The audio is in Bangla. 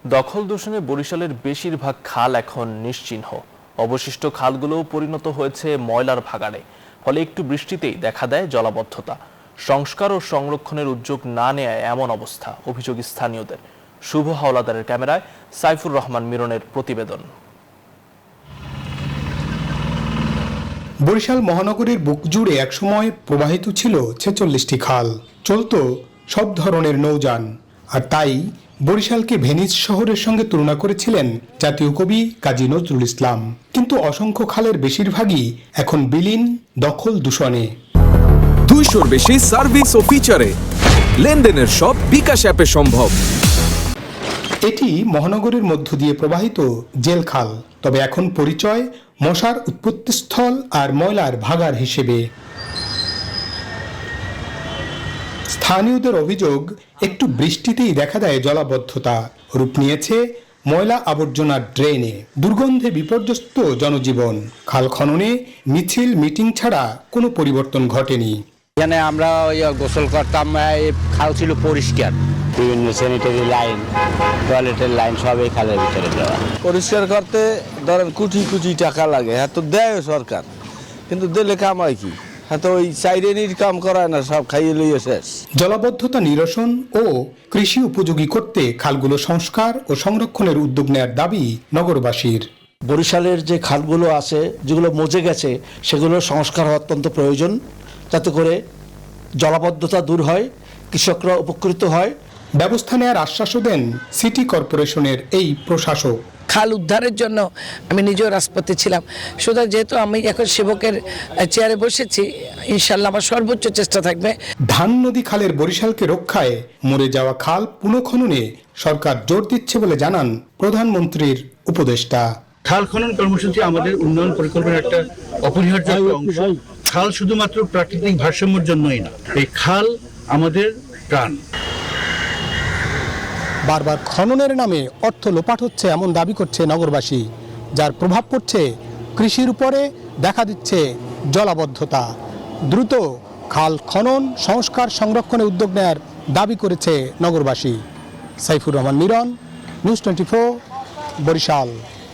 দখল দূষণে বরিশালের বেশিরভাগ খাল এখন নিশ্চিহ্ন। অবশিষ্ট খালগুলোও পরিণত হয়েছে ময়লার ভাগাড়ে। ফলে একটু বৃষ্টিতেই দেখা দেয় জলাবদ্ধতা। সংস্কার ও সংরক্ষণের উদ্যোগ না নেয়ায় এমন অবস্থা, অভিযোগ স্থানীয়দের। শুভ হাওলাদারের ক্যামেরায় সাইফুর রহমান মিরনের প্রতিবেদন। বরিশাল মহানগরীর বুক জুড়ে একসময় প্রবাহিত ছিল 46টি খাল, চলত সব ধরনের নৌযান। আর তাই বরিশালকে ভেনিস শহরের সঙ্গে তুলনা করেছিলেন জাতীয় কবি কাজী নজরুল ইসলাম। কিন্তু অসংখ্য খালের বেশিরভাগই এখন বিলীন দখল দূষণে। 200-র বেশি সার্ভিস ও ফিচারে লেনদেনের সব বিকাশ অ্যাপে সম্ভব। এটি মহানগরীর মধ্য দিয়ে প্রবাহিত জেল খাল, তবে এখন পরিচয় মশার উৎপত্তিস্থল আর ময়লার ভাগাড় হিসেবে। স্থানীয়দের অভিযোগ, একটু বৃষ্টিতেই দেখা দেয় জলাবদ্ধতা, রূপ নিয়েছে ময়লা আবর্জনার ড্রেনে। দুর্গন্ধে বিপর্যস্ত জনজীবন। খাল খননে মিছিল মিটিং ছাড়া কোনো পরিবর্তন ঘটেনি। এখানে আমরা গোসল করতাম, খাল ছিল পরিষ্কার, বিভিন্ন স্যানিটারি লাইন, টয়লেটের লাইন সব এই খালের ভিতরে দেওয়া। পরিষ্কার করতে ধরেন কোটি কোটি টাকা লাগে, হ্যাঁ তো দেয় সরকার, কিন্তু দিলে কামায় কি? হ্যাঁ তো ওই সাইরেনির কাম করায় না, সব খাইয়ে লইয়ে শেষ। জলাবদ্ধতা নিরসন ও কৃষি উপযোগী করতে খালগুলো সংস্কার ও সংরক্ষণের উদ্যোগ নেওয়ার দাবি নগরবাসীর। বরিশালের যে খালগুলো আছে, যেগুলো মজে গেছে, সেগুলো সংস্কার অত্যন্ত প্রয়োজন, যাতে করে জলাবদ্ধতা দূর হয়, কৃষকরা উপকৃত হয়। ব্যবস্থা নেওয়ার আশ্বাসও দেন সিটি কর্পোরেশনের এই প্রশাসক। খাল উদ্ধারের জন্য আমি নিজেও রাজপথে ছিলাম। সুতরাং যেহেতু আমি এখন সেবকের চেয়ারে বসেছি, ইনশাল্লাহ আমার সর্বোচ্চ চেষ্টা থাকবে। ধান নদী খালের বরিশালকে রক্ষায় মরে যাওয়া খাল পুনঃখননে সরকার জোর দিচ্ছে বলে জানান প্রধানমন্ত্রীর উপদেষ্টা। খাল খনন কর্মসূচি আমাদের উন্নয়ন পরিকল্পনার একটা অপরিহার্য অংশ। খাল শুধুমাত্র প্রাকৃতিক ভারসাম্যের জন্যই না, এই খাল আমাদের প্রাণ। বারবার খননের নামে অর্থ লোপাট হচ্ছে এমন দাবি করছে নগরবাসী, যার প্রভাব পড়ছে কৃষির উপরে, দেখা দিচ্ছে জলাবদ্ধতা। দ্রুত খাল খনন, সংস্কার, সংরক্ষণে উদ্যোগ নেয়ার দাবি করেছে নগরবাসী। সাইফুর রহমান মিরন, নিউজ 24, বরিশাল।